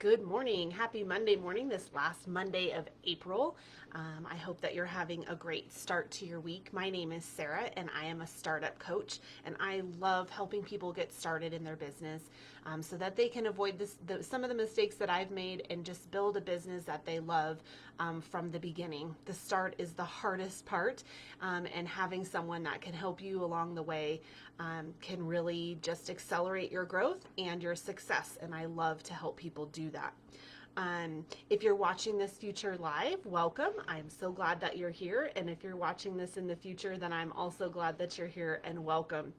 Good morning. Happy Monday morning, this last Monday of April. I hope that you're having a great start to your week. My name is Sarah, and I am a startup coach, and I love helping people get started in their business so that they can avoid some of the mistakes that I've made and just build a business that they love from the beginning. The start is the hardest part, and having someone that can help you along the way can really just accelerate your growth and your success, and I love to help people do that. If you're watching this future live, welcome. I'm so glad that you're here. And if you're watching this in the future, then I'm also glad that you're here and welcome.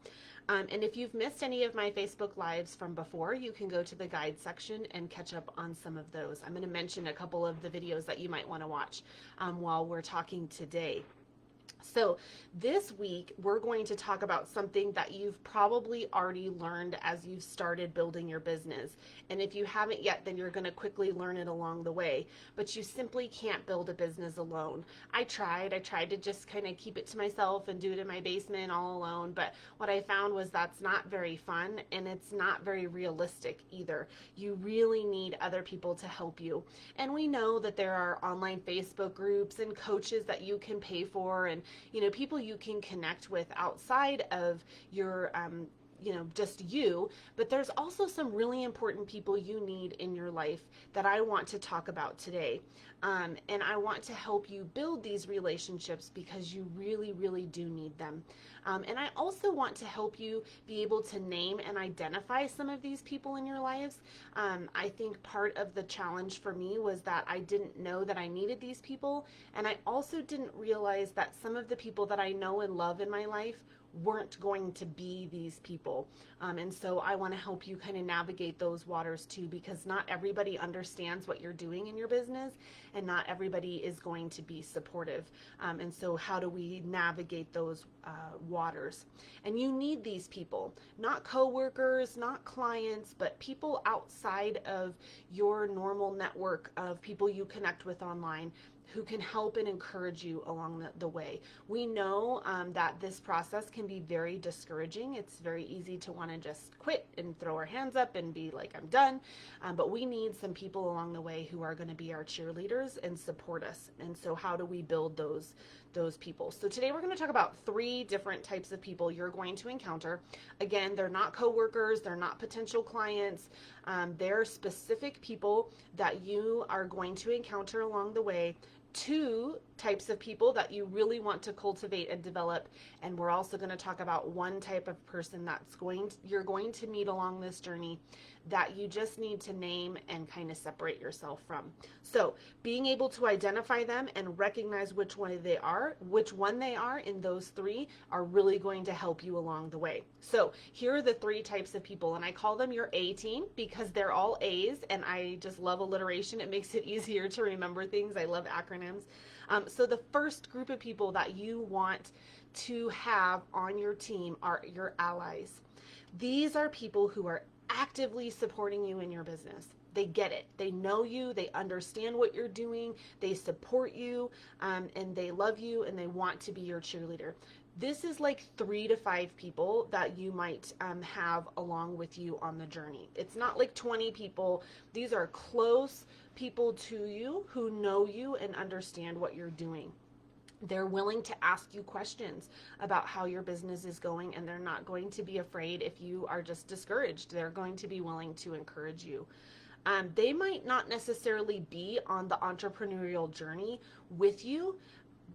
And if you've missed any of my Facebook Lives from before, you can go to the guide section and catch up on some of those. I'm going to mention a couple of the videos that you might want to watch while we're talking today. So this week, we're going to talk about something that you've probably already learned as you've started building your business. And if you haven't yet, then you're going to quickly learn it along the way. But you simply can't build a business alone. I tried to just kind of keep it to myself and do it in my basement all alone. But what I found was that's not very fun, and it's not very realistic either. You really need other people to help you. And we know that there are online Facebook groups and coaches that you can pay for, and people you can connect with outside of your just you, but there's also some really important people you need in your life that I want to talk about today. And I want to help you build these relationships because you really, really do need them. And I also want to help you be able to name and identify some of these people in your lives. I think part of the challenge for me was that I didn't know that I needed these people. And I also didn't realize that some of the people that I know and love in my life weren't going to be these people. And so I want to help you kind of navigate those waters too, because not everybody understands what you're doing in your business, and not everybody is going to be supportive. And so how do we navigate those waters? And you need these people, not coworkers, not clients, but people outside of your normal network of people you connect with online, who can help and encourage you along the way. We know that this process can be very discouraging. It's very easy to want to just quit and throw our hands up and be like, I'm done. But we need some people along the way who are going to be our cheerleaders and support us. And so how do we build those people? So today we're going to talk about 3 different types of people you're going to encounter. Again, they're not coworkers, they're not potential clients. They're specific people that you are going to encounter along the way. 2 types of people that you really want to cultivate and develop, and we're also going to talk about 1 type of person you're going to meet along this journey that you just need to name and kind of separate yourself from. So being able to identify them and recognize which one they are in those 3 are really going to help you along the way. So here are the 3 types of people, and I call them your A team because they're all A's, and I just love alliteration. It makes it easier to remember things. I love acronyms. So the first group of people that you want to have on your team are your allies. These are people who are actively supporting you in your business. They get it. They know you. They understand what you're doing. They support you, and they love you, and they want to be your cheerleader. This is like 3 to 5 people that you might have along with you on the journey. It's not like 20 people. These are close people to you who know you and understand what you're doing. They're willing to ask you questions about how your business is going, and they're not going to be afraid if you are just discouraged. They're going to be willing to encourage you. They might not necessarily be on the entrepreneurial journey with you,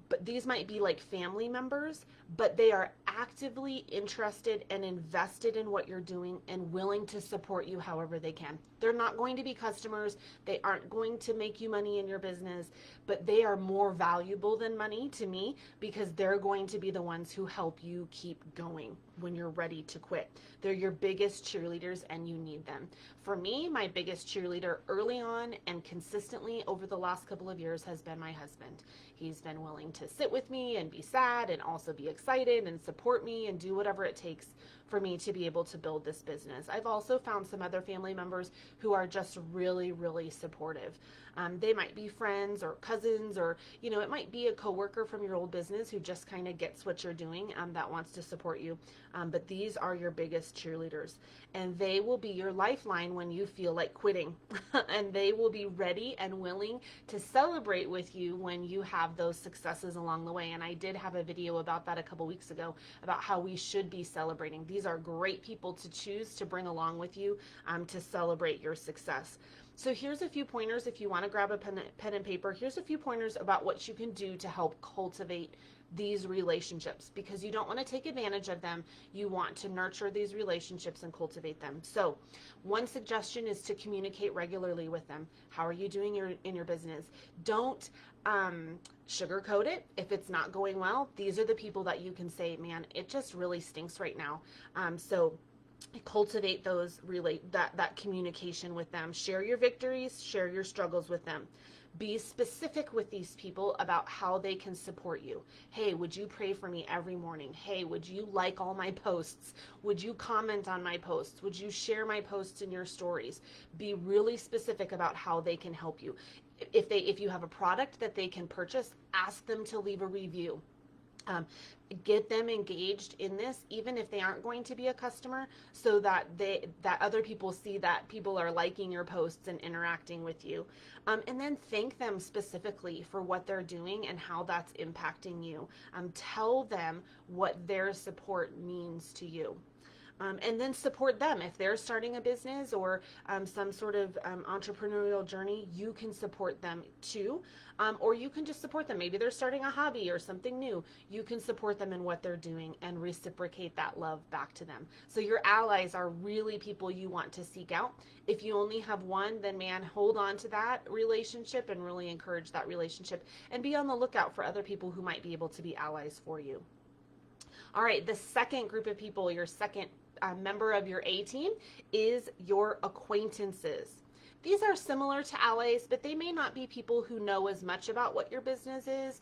but these might be like family members, but they are actively interested and invested in what you're doing and willing to support you however they can. They're not going to be customers. They aren't going to make you money in your business, but they are more valuable than money to me because they're going to be the ones who help you keep going when you're ready to quit. They're your biggest cheerleaders, and you need them. For me, my biggest cheerleader early on and consistently over the last couple of years has been my husband. He's been willing to sit with me and be sad and also be excited and support me and do whatever it takes for me to be able to build this business. I've also found some other family members who are just really, really supportive. They might be friends or cousins, or, it might be a coworker from your old business who just kind of gets what you're doing, that wants to support you. but these are your biggest cheerleaders, and they will be your lifeline when you feel like quitting. And they will be ready and willing to celebrate with you when you have those successes along the way. And I did have a video about that a couple weeks ago, about how we should be celebrating. These are great people to choose to bring along with you, to celebrate your success. So here's a few pointers. If you want to grab a pen and paper, here's a few pointers about what you can do to help cultivate these relationships, because you don't want to take advantage of them. You want to nurture these relationships and cultivate them. So one suggestion is to communicate regularly with them. How are you doing in your business? Don't sugarcoat it. If it's not going well, these are the people that you can say, man, it just really stinks right now. So cultivate that communication with them. Share your victories, share your struggles with them. Be specific with these people about how they can support you. Hey, would you pray for me every morning? Hey, would you like all my posts? Would you comment on my posts? Would you share my posts in your stories? Be really specific about how they can help you. If you have a product that they can purchase, ask them to leave a review. Get them engaged in this, even if they aren't going to be a customer, so that other people see that people are liking your posts and interacting with you. And then thank them specifically for what they're doing and how that's impacting you. Tell them what their support means to you. And then support them. If they're starting a business or some sort of entrepreneurial journey, you can support them too. Or you can just support them. Maybe they're starting a hobby or something new. You can support them in what they're doing and reciprocate that love back to them. So your allies are really people you want to seek out. If you only have one, then man, hold on to that relationship and really encourage that relationship, and be on the lookout for other people who might be able to be allies for you. All right, the second group of people, your second member of your A team, is your acquaintances. These are similar to allies, but they may not be people who know as much about what your business is.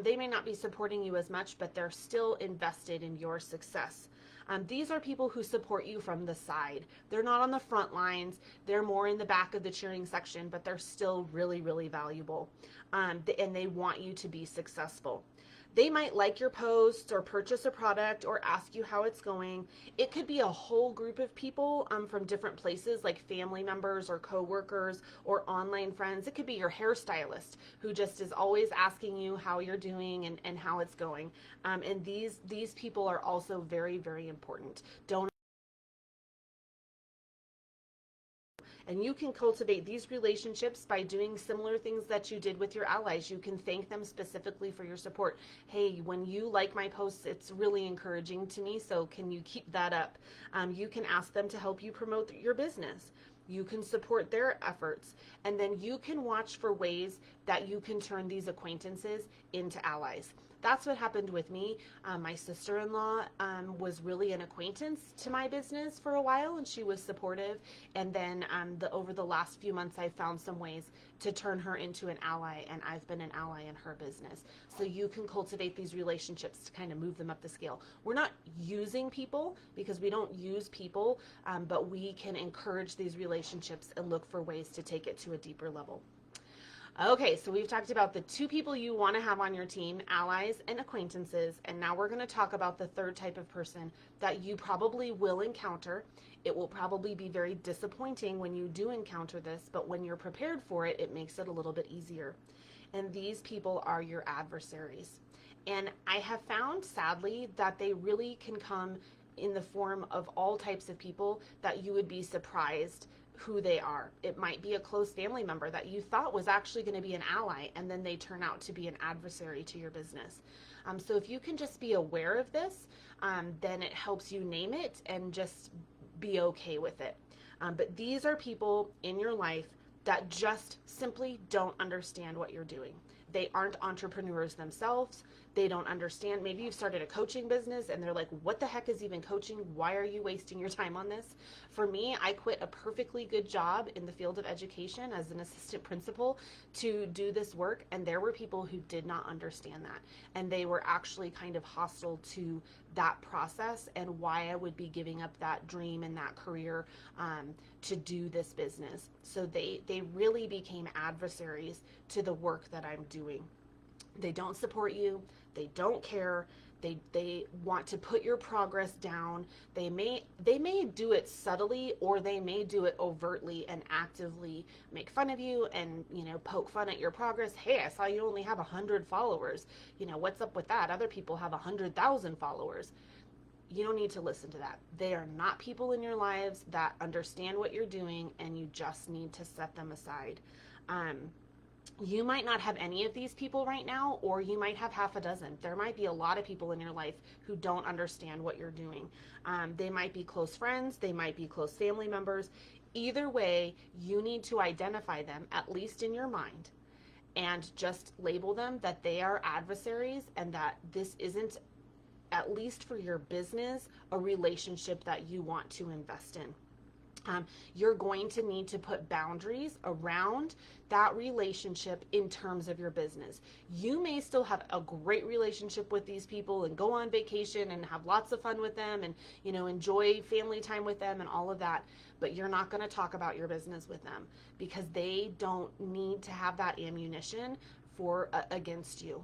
They may not be supporting you as much, but they're still invested in your success. These are people who support you from the side. They're not on the front lines. They're more in the back of the cheering section, but they're still really, really valuable. And they want you to be successful. They might like your posts or purchase a product or ask you how it's going. It could be a whole group of people from different places, like family members or coworkers or online friends. It could be your hairstylist who just is always asking you how you're doing and how it's going. And these people are also very, very important. And you can cultivate these relationships by doing similar things that you did with your allies. You can thank them specifically for your support. Hey, when you like my posts, it's really encouraging to me, so can you keep that up? You can ask them to help you promote your business. You can support their efforts, and then you can watch for ways that you can turn these acquaintances into allies. That's what happened with me. My sister-in-law was really an acquaintance to my business for a while, and she was supportive. And then over the last few months, I found some ways to turn her into an ally, and I've been an ally in her business. So you can cultivate these relationships to kind of move them up the scale. We're not using people, because we don't use people, but we can encourage these relationships and look for ways to take it to a deeper level. Okay, so we've talked about the two people you want to have on your team, allies and acquaintances, and now we're going to talk about the third type of person that you probably will encounter. It will probably be very disappointing when you do encounter this, but when you're prepared for it, it makes it a little bit easier. And these people are your adversaries. And I have found, sadly, that they really can come in the form of all types of people that you would be surprised who they are. It might be a close family member that you thought was actually going to be an ally, and then they turn out to be an adversary to your business. So if you can just be aware of this, then it helps you name it and just be okay with it. But these are people in your life that just simply don't understand what you're doing. They aren't entrepreneurs themselves. They don't understand. Maybe you've started a coaching business and they're like, what the heck is even coaching? Why are you wasting your time on this? For me, I quit a perfectly good job in the field of education as an assistant principal to do this work. And there were people who did not understand that. And they were actually kind of hostile to that process and why I would be giving up that dream and that career to do this business. So they really became adversaries to the work that I'm doing. They don't support you. They don't care. They want to put your progress down. They may do it subtly, or they may do it overtly and actively make fun of you and, poke fun at your progress. Hey, I saw you only have 100 followers. What's up with that? Other people have 100,000 followers. You don't need to listen to that. They are not people in your lives that understand what you're doing, and you just need to set them aside. You might not have any of these people right now, or you might have half a dozen. There might be a lot of people in your life who don't understand what you're doing. They might be close friends, they might be close family members. Either way, you need to identify them, at least in your mind, and just label them that they are adversaries, and that this isn't, at least for your business, a relationship that you want to invest in. You're going to need to put boundaries around that relationship in terms of your business. You may still have a great relationship with these people and go on vacation and have lots of fun with them and, enjoy family time with them and all of that, but you're not going to talk about your business with them, because they don't need to have that ammunition against you.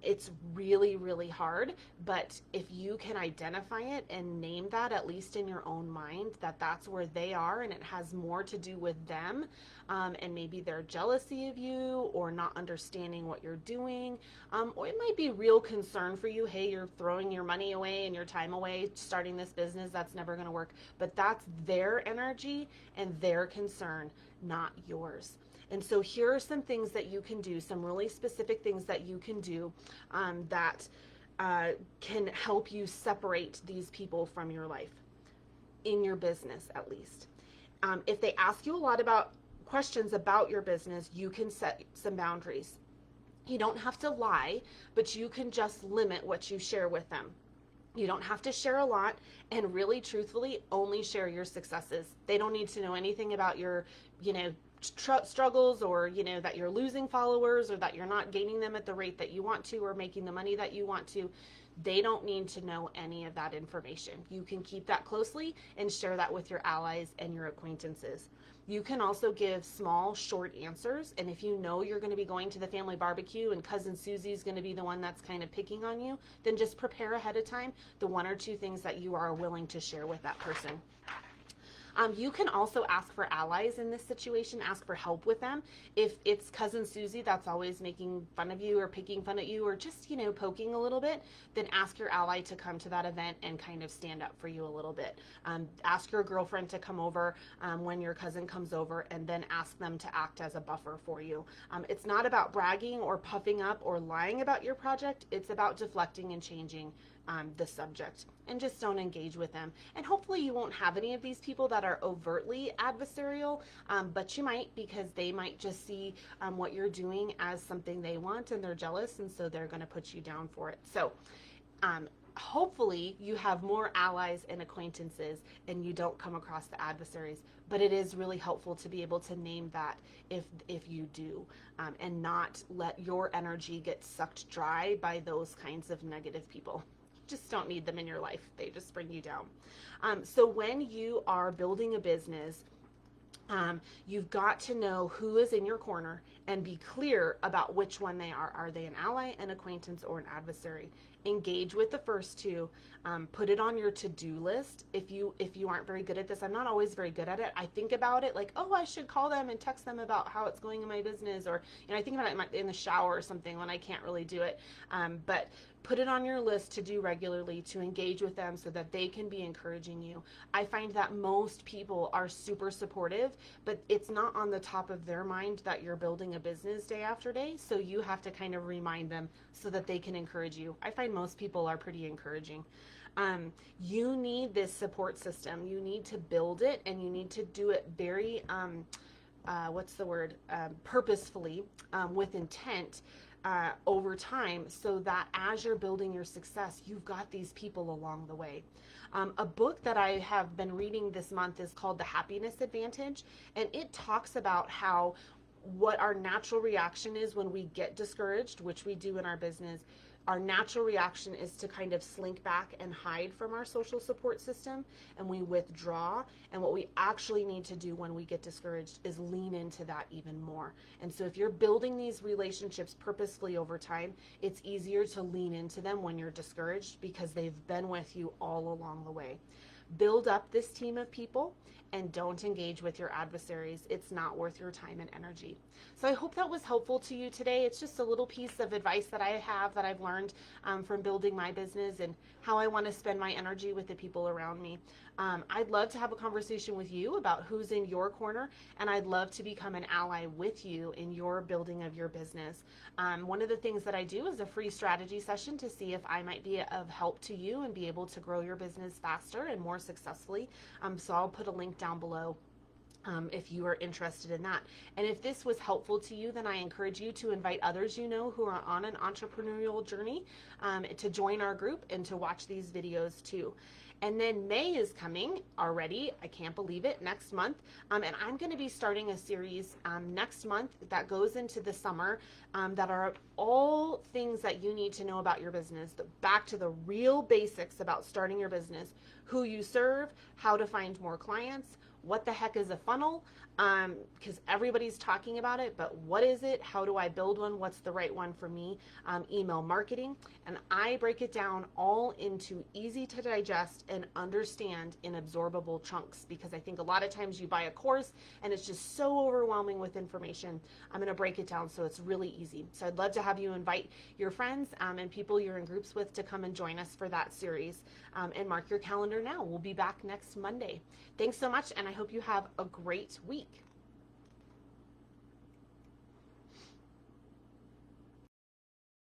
It's really, really hard, but if you can identify it and name that, at least in your own mind, that that's where they are, and it has more to do with them, and maybe their jealousy of you, or not understanding what you're doing, or it might be real concern for you. Hey, you're throwing your money away and your time away starting this business. That's never going to work. But that's their energy and their concern, not yours. And so here are some things that you can do, some really specific things that you can do that can help you separate these people from your life, in your business at least. If they ask you a lot about questions about your business, you can set some boundaries. You don't have to lie, but you can just limit what you share with them. You don't have to share a lot, and really, truthfully, only share your successes. They don't need to know anything about your, struggles, or that you're losing followers, or that you're not gaining them at the rate that you want to, or making the money that you want to. They don't need to know any of that information. You can keep that closely and share that with your allies and your acquaintances. You can also give small, short answers, and if you know you're going to be going to the family barbecue and cousin Susie's going to be the one that's kind of picking on you, then just prepare ahead of time the one or two things that you are willing to share with that person. You can also ask for allies in this situation, ask for help with them. If it's cousin Susie that's always making fun of you or picking fun at you, or just, poking a little bit, then ask your ally to come to that event and kind of stand up for you a little bit. Ask your girlfriend to come over when your cousin comes over, and then ask them to act as a buffer for you. It's not about bragging or puffing up or lying about your project. It's about deflecting and changing the subject, and just don't engage with them. And hopefully you won't have any of these people that are overtly adversarial, but you might, because they might just see what you're doing as something they want, and they're jealous, and so they're going to put you down for it. So hopefully you have more allies and acquaintances, and you don't come across the adversaries, but it is really helpful to be able to name that if you do, and not let your energy get sucked dry by those kinds of negative people. Just don't need them in your life. They just bring you down. So when you are building a business, you've got to know who is in your corner and be clear about which one they are. Are they an ally, an acquaintance, or an adversary? Engage with the first two. Put it on your to-do list. If you aren't very good at this, I'm not always very good at it. I think about it like, oh, I should call them and text them about how it's going in my business, or I think about it in the shower or something when I can't really do it. But put it on your list to do regularly, to engage with them so that they can be encouraging you. I find that most people are super supportive, but it's not on the top of their mind that you're building a business day after day. So you have to kind of remind them so that they can encourage you. I find most people are pretty encouraging. You need this support system. You need to build it, and you need to do it very, purposefully, with intent, over time, so that as you're building your success, you've got these people along the way. A book that I have been reading this month is called The Happiness Advantage, and it talks about how what our natural reaction is when we get discouraged, which we do in our business. our natural reaction is to kind of slink back and hide from our social support system, and we withdraw. And what we actually need to do when we get discouraged is lean into that even more. And so if you're building these relationships purposefully over time, it's easier to lean into them when you're discouraged because they've been with you all along the way. Build up this team of people and don't engage with your adversaries. It's not worth your time and energy. So I hope that was helpful to you today. It's just a little piece of advice that I have that I've learned from building my business and how I want to spend my energy with the people around me. I'd love to have a conversation with you about who's in your corner, and I'd love to become an ally with you in your building of your business. One of the things that I do is a free strategy session to see if I might be of help to you and be able to grow your business faster and more successfully. So I'll put a link down below if you are interested in that. And if this was helpful to you, then I encourage you to invite others you know who are on an entrepreneurial journey to join our group and to watch these videos too. And then May is coming already. I can't believe it, next month. And I'm going to be starting a series next month that goes into the summer that are all things that you need to know about your business, back to the real basics about starting your business, who you serve, how to find more clients, what the heck is a funnel, because everybody's talking about it, but what is it? How do I build one? What's the right one for me? Email marketing. And I break it down all into easy to digest and understand in absorbable chunks, because I think a lot of times you buy a course and it's just so overwhelming with information. I'm going to break it down so it's really easy. So I'd love to have you invite your friends and people you're in groups with to come and join us for that series, and mark your calendar now. We'll be back next Monday. Thanks so much, and I hope you have a great week.